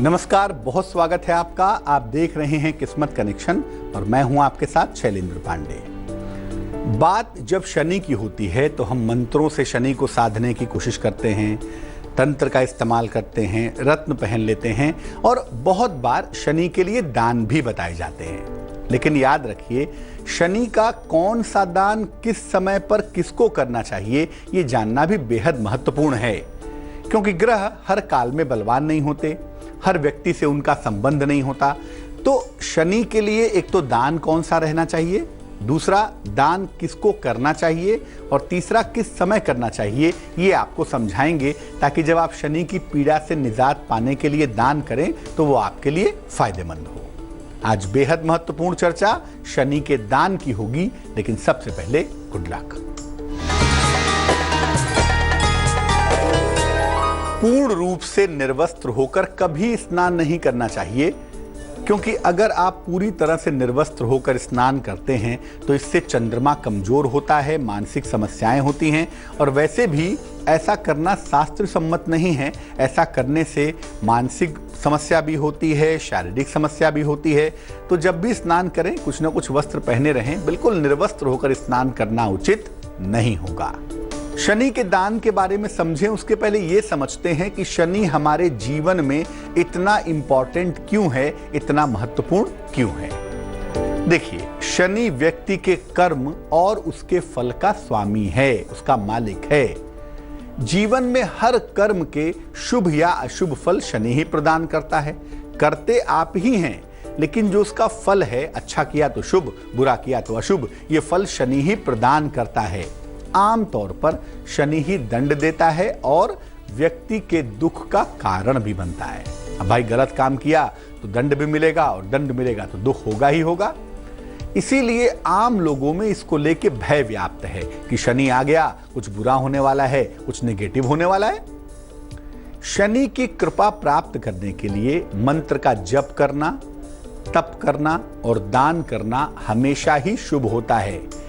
नमस्कार, बहुत स्वागत है आपका। आप देख रहे हैं किस्मत कनेक्शन और मैं हूं आपके साथ शैलेंद्र पांडे। बात जब शनि की होती है तो हम मंत्रों से शनि को साधने की कोशिश करते हैं, तंत्र का इस्तेमाल करते हैं, रत्न पहन लेते हैं और बहुत बार शनि के लिए दान भी बताए जाते हैं। लेकिन याद रखिए, शनि का कौन सा दान किस समय पर किसको करना चाहिए, ये जानना भी बेहद महत्वपूर्ण है। क्योंकि ग्रह हर काल में बलवान नहीं होते, हर व्यक्ति से उनका संबंध नहीं होता। तो शनि के लिए एक तो दान कौन सा रहना चाहिए, दूसरा दान किसको करना चाहिए और तीसरा किस समय करना चाहिए, ये आपको समझाएंगे ताकि जब आप शनि की पीड़ा से निजात पाने के लिए दान करें तो वो आपके लिए फायदेमंद हो। आज बेहद महत्वपूर्ण चर्चा शनि के दान की होगी, लेकिन सबसे पहले गुड लक। पूर्ण रूप से निर्वस्त्र होकर कभी स्नान नहीं करना चाहिए, क्योंकि अगर आप पूरी तरह से निर्वस्त्र होकर स्नान करते हैं तो इससे चंद्रमा कमजोर होता है, मानसिक समस्याएं होती हैं और वैसे भी ऐसा करना शास्त्र सम्मत नहीं है। ऐसा करने से मानसिक समस्या भी होती है, शारीरिक समस्या भी होती है। तो जब भी स्नान करें कुछ न कुछ वस्त्र पहने रहें, बिल्कुल निर्वस्त्र होकर स्नान करना उचित नहीं होगा। शनि के दान के बारे में समझें उसके पहले ये समझते हैं कि शनि हमारे जीवन में इतना इंपॉर्टेंट क्यों है, इतना महत्वपूर्ण क्यों है। देखिए, शनि व्यक्ति के कर्म और उसके फल का स्वामी है, उसका मालिक है। जीवन में हर कर्म के शुभ या अशुभ फल शनि ही प्रदान करता है। करते आप ही हैं, लेकिन जो उसका फल है, अच्छा किया तो शुभ, बुरा किया तो अशुभ, ये फल शनि ही प्रदान करता है। आमतौर पर शनि ही दंड देता है और व्यक्ति के दुख का कारण भी बनता है। अब भाई गलत काम किया तो दंड भी मिलेगा और दंड मिलेगा तो दुख होगा ही होगा। इसीलिए आम लोगों में इसको लेके भय व्याप्त है कि शनि आ गया, कुछ बुरा होने वाला है, कुछ नेगेटिव होने वाला है। शनि की कृपा प्राप्त करने के लिए मंत्र का जप करना, तप करना और दान करना हमेशा ही शुभ होता है।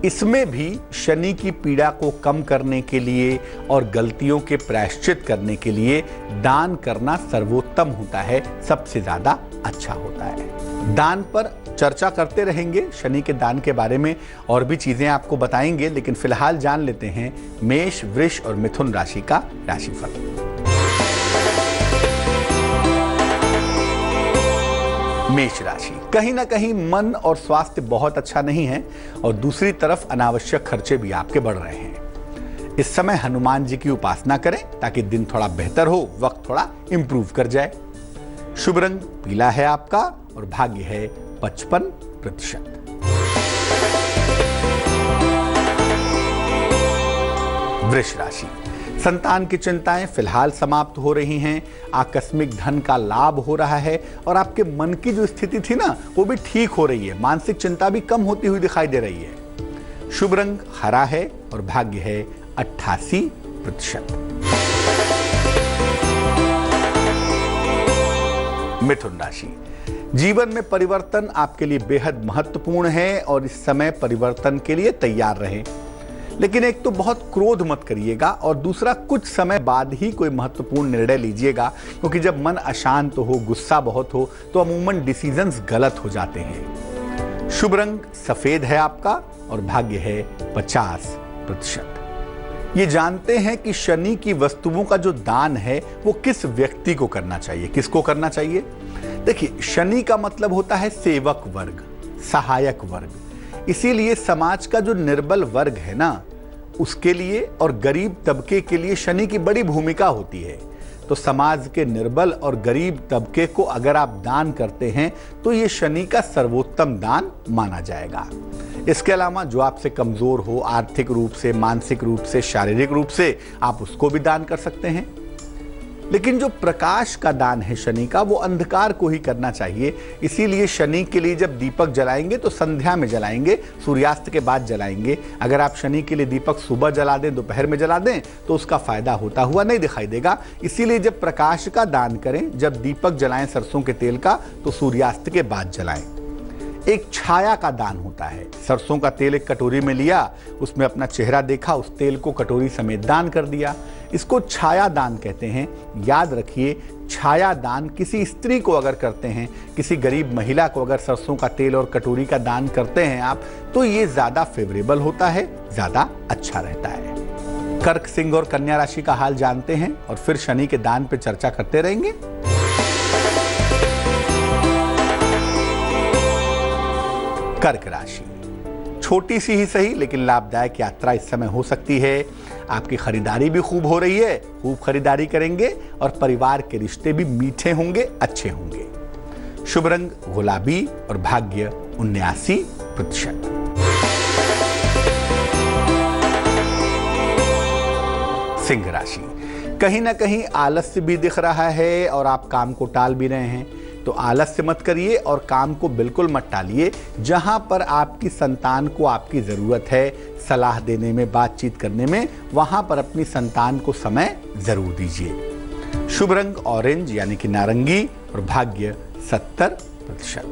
इसमें भी शनि की पीड़ा को कम करने के लिए और गलतियों के प्रायश्चित करने के लिए दान करना सर्वोत्तम होता है, सबसे ज्यादा अच्छा होता है। दान पर चर्चा करते रहेंगे, शनि के दान के बारे में और भी चीजें आपको बताएंगे, लेकिन फिलहाल जान लेते हैं मेष, वृष और मिथुन राशि का राशिफल। मेष राशि, कहीं ना कहीं मन और स्वास्थ्य बहुत अच्छा नहीं है और दूसरी तरफ अनावश्यक खर्चे भी आपके बढ़ रहे हैं। इस समय हनुमान जी की उपासना करें ताकि दिन थोड़ा बेहतर हो, वक्त थोड़ा इंप्रूव कर जाए। शुभ रंग पीला है आपका और भाग्य है 55%। वृष राशि, संतान की चिंताएं फिलहाल समाप्त हो रही हैं, आकस्मिक धन का लाभ हो रहा है और आपके मन की जो स्थिति थी ना, वो भी ठीक हो रही है। मानसिक चिंता भी कम होती हुई दिखाई दे रही है। शुभ रंग हरा है और भाग्य है 88%। मिथुन राशि, जीवन में परिवर्तन आपके लिए बेहद महत्वपूर्ण है और इस समय परिवर्तन के लिए तैयार रहें। लेकिन एक तो बहुत क्रोध मत करिएगा और दूसरा कुछ समय बाद ही कोई महत्वपूर्ण निर्णय लीजिएगा, क्योंकि जब मन अशांत हो, गुस्सा बहुत हो तो अमूमन डिसीजंस गलत हो जाते हैं। शुभ रंग सफेद है आपका और भाग्य है 50%। ये जानते हैं कि शनि की वस्तुओं का जो दान है वो किस व्यक्ति को करना चाहिए, किसको करना चाहिए। देखिए, शनि का मतलब होता है सेवक वर्ग, सहायक वर्ग। इसीलिए समाज का जो निर्बल वर्ग है ना, उसके लिए और गरीब तबके के लिए शनि की बड़ी भूमिका होती है। तो समाज के निर्बल और गरीब तबके को अगर आप दान करते हैं तो ये शनि का सर्वोत्तम दान माना जाएगा। इसके अलावा जो आपसे कमजोर हो, आर्थिक रूप से, मानसिक रूप से, शारीरिक रूप से, आप उसको भी दान कर सकते हैं। लेकिन जो प्रकाश का दान है शनि का, वो अंधकार को ही करना चाहिए। इसीलिए शनि के लिए जब दीपक जलाएंगे तो संध्या में जलाएंगे, सूर्यास्त के बाद जलाएंगे। अगर आप शनि के लिए दीपक सुबह जला दें, दोपहर में जला दें, तो उसका फायदा होता हुआ नहीं दिखाई देगा। इसीलिए जब प्रकाश का दान करें, जब दीपक जलाएं सरसों के तेल का, तो सूर्यास्त के बाद जलाएं। एक छाया का दान होता है। सरसों का तेल एक कटोरी में लिया, उसमें अपना चेहरा देखा, उस तेल को कटोरी समेत दान कर दिया। इसको छाया दान कहते हैं। याद रखिए, छाया दान किसी स्त्री को अगर करते हैं, किसी गरीब महिला को अगर सरसों का तेल और कटोरी का दान करते हैं आप, तो ये ज्यादा फेवरेबल होता है, ज्यादा अच्छा रहता है। कर्क, सिंह और कन्या राशि का हाल जानते हैं और फिर शनि के दान पे चर्चा करते रहेंगे। कर्क राशि, छोटी सी ही सही लेकिन लाभदायक यात्रा इस समय हो सकती है। आपकी खरीदारी भी खूब हो रही है, खूब खरीदारी करेंगे और परिवार के रिश्ते भी मीठे होंगे, अच्छे होंगे। शुभ रंग गुलाबी और भाग्य 79%। सिंह राशि, कहीं ना कहीं आलस्य भी दिख रहा है और आप काम को टाल भी रहे हैं, तो आलस्य मत करिए और काम को बिल्कुल मत टालिए। जहां पर आपकी संतान को आपकी जरूरत है सलाह देने में, बातचीत करने में, वहां पर अपनी संतान को समय जरूर दीजिए। शुभ रंग ऑरेंज यानी कि नारंगी और भाग्य 70%।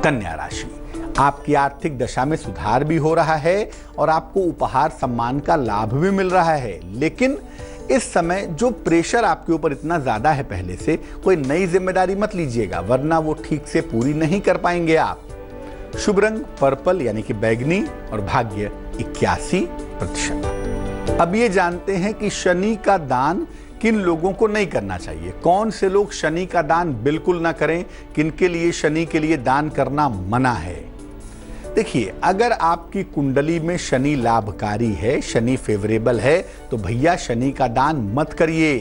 कन्या राशि, आपकी आर्थिक दशा में सुधार भी हो रहा है और आपको उपहार सम्मान का लाभ भी मिल रहा है, लेकिन इस समय जो प्रेशर आपके ऊपर इतना ज्यादा है पहले से, कोई नई जिम्मेदारी मत लीजिएगा वरना वो ठीक से पूरी नहीं कर पाएंगे आप। शुभ रंग पर्पल यानी कि बैगनी और भाग्य 81%। अब ये जानते हैं कि शनि का दान किन लोगों को नहीं करना चाहिए, कौन से लोग शनि का दान बिल्कुल ना करें, किनके लिए शनि के लिए दान करना मना है। देखिए, अगर आपकी कुंडली में शनि लाभकारी है, शनि फेवरेबल है, तो भैया शनि का दान मत करिए।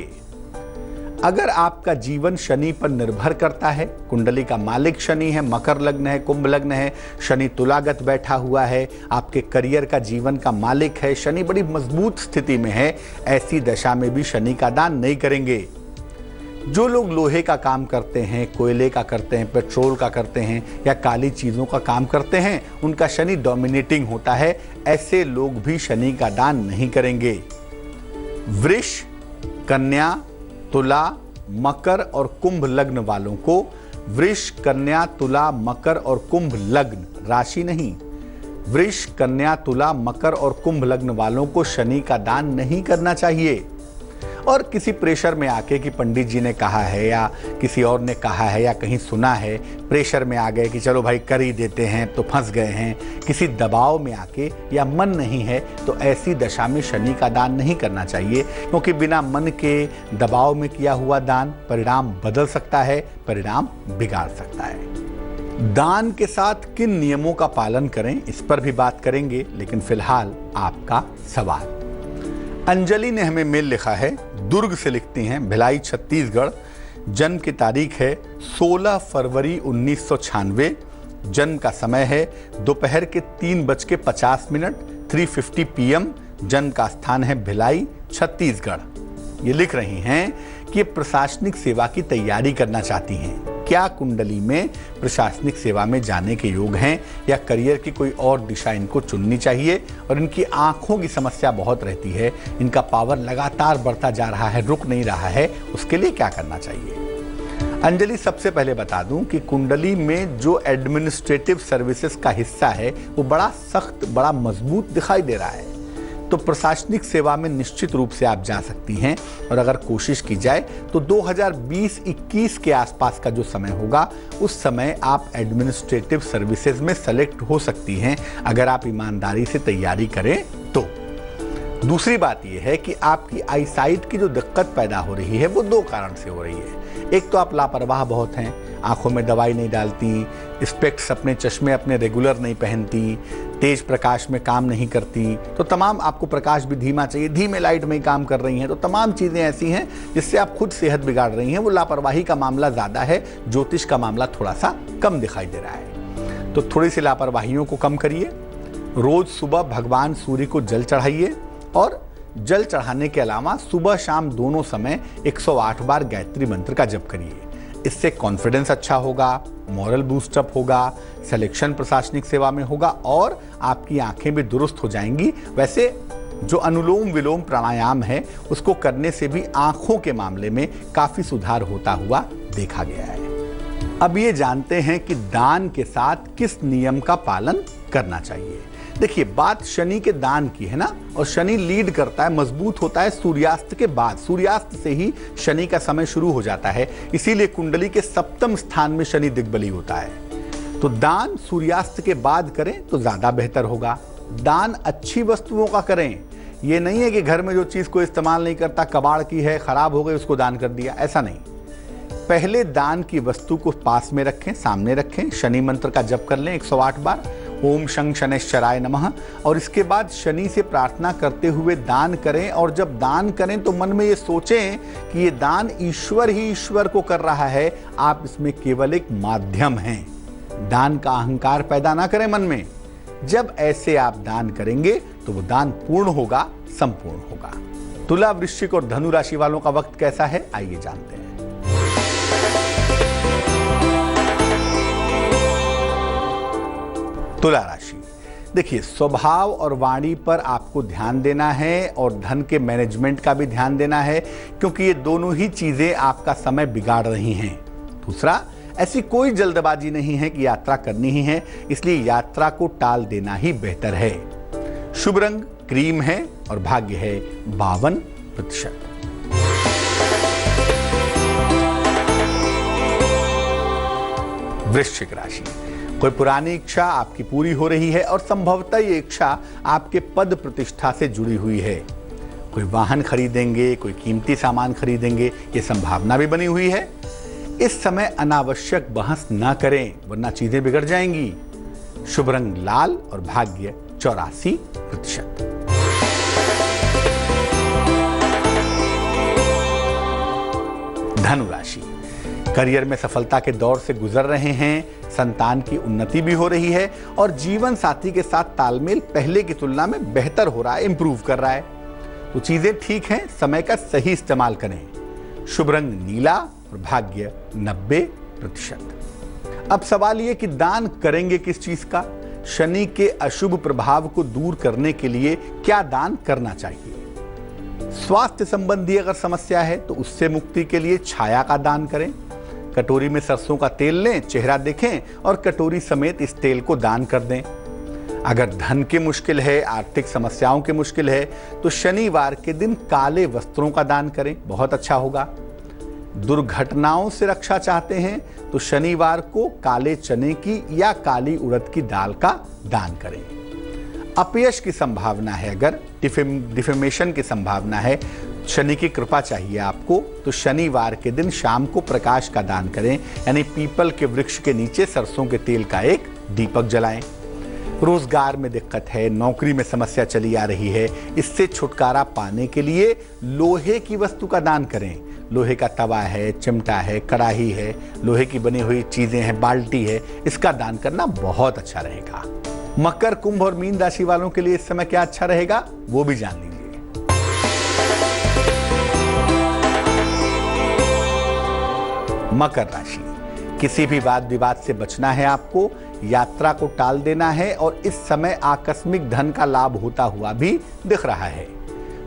अगर आपका जीवन शनि पर निर्भर करता है, कुंडली का मालिक शनि है, मकर लग्न है, कुंभ लग्न है, शनि तुलागत बैठा हुआ है, आपके करियर का जीवन का मालिक है, शनि बड़ी मजबूत स्थिति में है, ऐसी दशा में भी शनि का दान नहीं करेंगे। जो लोग लोहे का काम करते हैं, कोयले का करते हैं, पेट्रोल का करते हैं या काली चीज़ों का काम करते हैं, उनका शनि डोमिनेटिंग होता है, ऐसे लोग भी शनि का दान नहीं करेंगे। वृष, कन्या, तुला, मकर और कुंभ लग्न वालों को, वृष, कन्या, तुला, मकर और कुंभ लग्न राशि नहीं, वृष, कन्या, तुला, मकर और कुंभ लग्न वालों को शनि का दान नहीं करना चाहिए। और किसी प्रेशर में आके कि पंडित जी ने कहा है या किसी और ने कहा है या कहीं सुना है, प्रेशर में आ गए कि चलो भाई कर ही देते हैं, तो फंस गए हैं, किसी दबाव में आके या मन नहीं है, तो ऐसी दशा में शनि का दान नहीं करना चाहिए, क्योंकि बिना मन के दबाव में किया हुआ दान परिणाम बदल सकता है, परिणाम बिगाड़ सकता है। दान के साथ किन नियमों का पालन करें, इस पर भी बात करेंगे, लेकिन फिलहाल आपका सवाल। अंजलि ने हमें मेल लिखा है, दुर्ग से लिखती हैं, भिलाई छत्तीसगढ़, जन्म की तारीख है 16 फरवरी 1996, जन्म का समय है दोपहर के 3:50 3:50 PM, जन्म का स्थान है भिलाई छत्तीसगढ़। ये लिख रही हैं कि प्रशासनिक सेवा की तैयारी करना चाहती हैं। क्या कुंडली में प्रशासनिक सेवा में जाने के योग हैं या करियर की कोई और दिशा इनको चुननी चाहिए? और इनकी आंखों की समस्या बहुत रहती है, इनका पावर लगातार बढ़ता जा रहा है, रुक नहीं रहा है, उसके लिए क्या करना चाहिए? अंजलि, सबसे पहले बता दूं कि कुंडली में जो एडमिनिस्ट्रेटिव सर्विसेज का हिस्सा है वो बड़ा सख्त, बड़ा मजबूत दिखाई दे रहा है, तो प्रशासनिक सेवा में निश्चित रूप से आप जा सकती हैं। और अगर कोशिश की जाए तो 2020-21 के आसपास का जो समय होगा, उस समय आप एडमिनिस्ट्रेटिव सर्विसेज में सेलेक्ट हो सकती हैं, अगर आप ईमानदारी से तैयारी करें तो। दूसरी बात यह है कि आपकी आईसाइट की जो दिक्कत पैदा हो रही है वो 2 कारण से हो रही है। एक तो आप लापरवाह बहुत हैं, आंखों में दवाई नहीं डालती, स्पेक्स अपने चश्मे अपने रेगुलर नहीं पहनती, तेज प्रकाश में काम नहीं करती, तो तमाम, आपको प्रकाश भी धीमा चाहिए, धीमे लाइट में ही काम कर रही हैं, तो तमाम चीज़ें ऐसी हैं जिससे आप खुद सेहत बिगाड़ रही हैं। वो लापरवाही का मामला ज़्यादा है, ज्योतिष का मामला थोड़ा सा कम दिखाई दे रहा है। तो थोड़ी सी लापरवाहियों को कम करिए। रोज़ सुबह भगवान सूर्य को जल चढ़ाइए और जल चढ़ाने के अलावा सुबह शाम दोनों समय 108 बार गायत्री मंत्र का जप करिए। इससे कॉन्फिडेंस अच्छा होगा, मॉरल बूस्टअप होगा, सिलेक्शन प्रशासनिक सेवा में होगा और आपकी आंखें भी दुरुस्त हो जाएंगी। वैसे जो अनुलोम विलोम प्राणायाम है उसको करने से भी आंखों के मामले में काफी सुधार होता हुआ देखा गया है। अब ये जानते हैं कि दान के साथ किस नियम का पालन करना चाहिए। देखिए, बात शनि के दान की है ना, और शनि लीड करता है, मजबूत होता है सूर्यास्त के बाद। सूर्यास्त से ही शनि का समय शुरू हो जाता है, इसीलिए कुंडली के सप्तम स्थान में शनि दिग्बली होता है। तो दान सूर्यास्त के बाद करें तो ज्यादा बेहतर होगा। दान अच्छी वस्तुओं का करें, ये नहीं है कि घर में जो चीज को इस्तेमाल नहीं करता, कबाड़ की है, खराब हो गई, उसको दान कर दिया, ऐसा नहीं। पहले दान की वस्तु को पास में रखें, सामने रखें, शनि मंत्र का जप कर लें 108 बार, ओम शं शनैश्चराय नमः, और इसके बाद शनि से प्रार्थना करते हुए दान करें। और जब दान करें तो मन में ये सोचें कि ये दान ईश्वर ही ईश्वर को कर रहा है, आप इसमें केवल एक माध्यम हैं। दान का अहंकार पैदा ना करें मन में। जब ऐसे आप दान करेंगे तो वो दान पूर्ण होगा, संपूर्ण होगा। तुला, वृश्चिक और धनु राशि वालों का वक्त कैसा है, आइए जानते हैं। तुला राशि, देखिए, स्वभाव और वाणी पर आपको ध्यान देना है और धन के मैनेजमेंट का भी ध्यान देना है, क्योंकि ये दोनों ही चीजें आपका समय बिगाड़ रही हैं। दूसरा, ऐसी कोई जल्दबाजी नहीं है कि यात्रा करनी ही है, इसलिए यात्रा को टाल देना ही बेहतर है। शुभ रंग क्रीम है और भाग्य है 52%। वृश्चिक राशि, कोई पुरानी इच्छा आपकी पूरी हो रही है और संभवतः ये इच्छा आपके पद प्रतिष्ठा से जुड़ी हुई है। कोई वाहन खरीदेंगे, कोई कीमती सामान खरीदेंगे, ये संभावना भी बनी हुई है। इस समय अनावश्यक बहस ना करें, वरना चीजें बिगड़ जाएंगी। शुभ रंग लाल और भाग्य 84%। धनु राशि, करियर में सफलता के दौर से गुजर रहे हैं, संतान की उन्नति भी हो रही है और जीवन साथी के साथ तालमेल पहले की तुलना में बेहतर हो रहा है, इंप्रूव कर रहा है। तो चीजें ठीक हैं, समय का सही इस्तेमाल करें। शुभ रंग नीला और भाग्य 90%। अब सवाल ये कि दान करेंगे किस चीज का। शनि के अशुभ प्रभाव को दूर करने के लिए क्या दान करना चाहिए। स्वास्थ्य संबंधी अगर समस्या है तो उससे मुक्ति के लिए छाया का दान करें। कटोरी में सरसों का तेल लें, चेहरा देखें और कटोरी समेत इस तेल को दान कर दें। अगर धन की मुश्किल है, आर्थिक समस्याओं की मुश्किल है, तो शनिवार के दिन काले वस्त्रों का दान करें, बहुत अच्छा होगा। दुर्घटनाओं से रक्षा चाहते हैं तो शनिवार को काले चने की या काली उड़द की दाल का दान करें। अपयश की संभावना है, अगर डिफेमेशन की संभावना है, शनि की कृपा चाहिए आपको, तो शनिवार के दिन शाम को प्रकाश का दान करें, यानी पीपल के वृक्ष के नीचे सरसों के तेल का एक दीपक जलाएं। रोजगार में दिक्कत है, नौकरी में समस्या चली आ रही है, इससे छुटकारा पाने के लिए लोहे की वस्तु का दान करें। लोहे का तवा है, चिमटा है, कढ़ाई है, लोहे की बनी हुई चीजें हैं, बाल्टी है, इसका दान करना बहुत अच्छा रहेगा। मकर, कुंभ और मीन राशि वालों के लिए इस समय क्या अच्छा रहेगा, वो भी जान लीजिए। मकर राशि, किसी भी वाद विवाद से बचना है आपको, यात्रा को टाल देना है और इस समय आकस्मिक धन का लाभ होता हुआ भी दिख रहा है।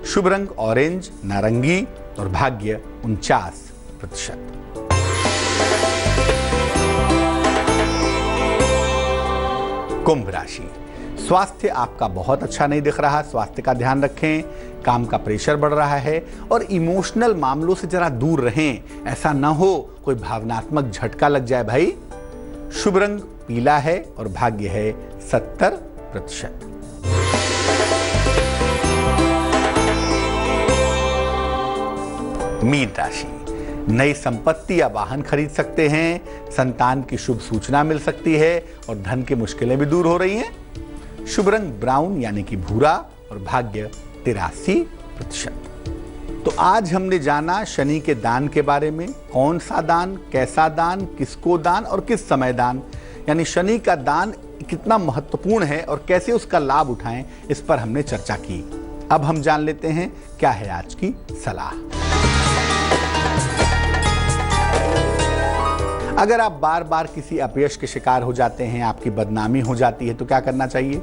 शुभ रंग ऑरेंज, नारंगी और भाग्य 49%। कुंभ राशि, स्वास्थ्य आपका बहुत अच्छा नहीं दिख रहा, स्वास्थ्य का ध्यान रखें। काम का प्रेशर बढ़ रहा है और इमोशनल मामलों से जरा दूर रहें, ऐसा ना हो कोई भावनात्मक झटका लग जाए भाई। शुभ रंग पीला है और भाग्य है 70%। मीन राशि, नई संपत्ति या वाहन खरीद सकते हैं, संतान की शुभ सूचना मिल सकती है और धन की मुश्किलें भी दूर हो रही हैं। शुभ रंग ब्राउन यानी कि भूरा और भाग्य 83%। तो आज हमने जाना शनि के दान के बारे में, कौन सा दान, कैसा दान, किसको दान और किस समय दान, यानी शनि का दान कितना महत्वपूर्ण है और कैसे उसका लाभ उठाएं, इस पर हमने चर्चा की। अब हम जान लेते हैं क्या है आज की सलाह। अगर आप बार बार किसी अपयश के शिकार हो जाते हैं, आपकी बदनामी हो जाती है, तो क्या करना चाहिए।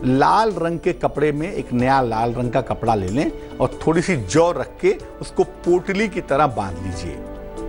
लाल रंग के कपड़े में एक नया लाल रंग का कपड़ा ले लें और थोड़ी सी जौ रख के उसको पोटली की तरह बांध लीजिए।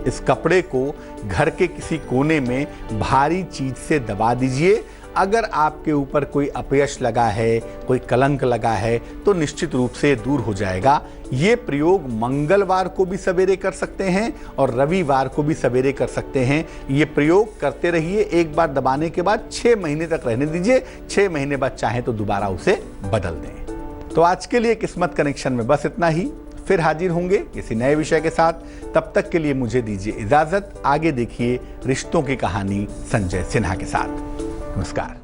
इस कपड़े को घर के किसी कोने में भारी चीज से दबा दीजिए। अगर आपके ऊपर कोई अपयश लगा है, कोई कलंक लगा है, तो निश्चित रूप से दूर हो जाएगा। ये प्रयोग मंगलवार को भी सवेरे कर सकते हैं और रविवार को भी सवेरे कर सकते हैं। ये प्रयोग करते रहिए। एक बार दबाने के बाद 6 महीने तक रहने दीजिए। 6 महीने बाद चाहे तो दोबारा उसे बदल दें। तो आज के लिए किस्मत कनेक्शन में बस इतना ही। फिर हाजिर होंगे किसी नए विषय के साथ। तब तक के लिए मुझे दीजिए इजाजत। आगे देखिए रिश्तों की कहानी संजय सिन्हा के साथ। नमस्कार।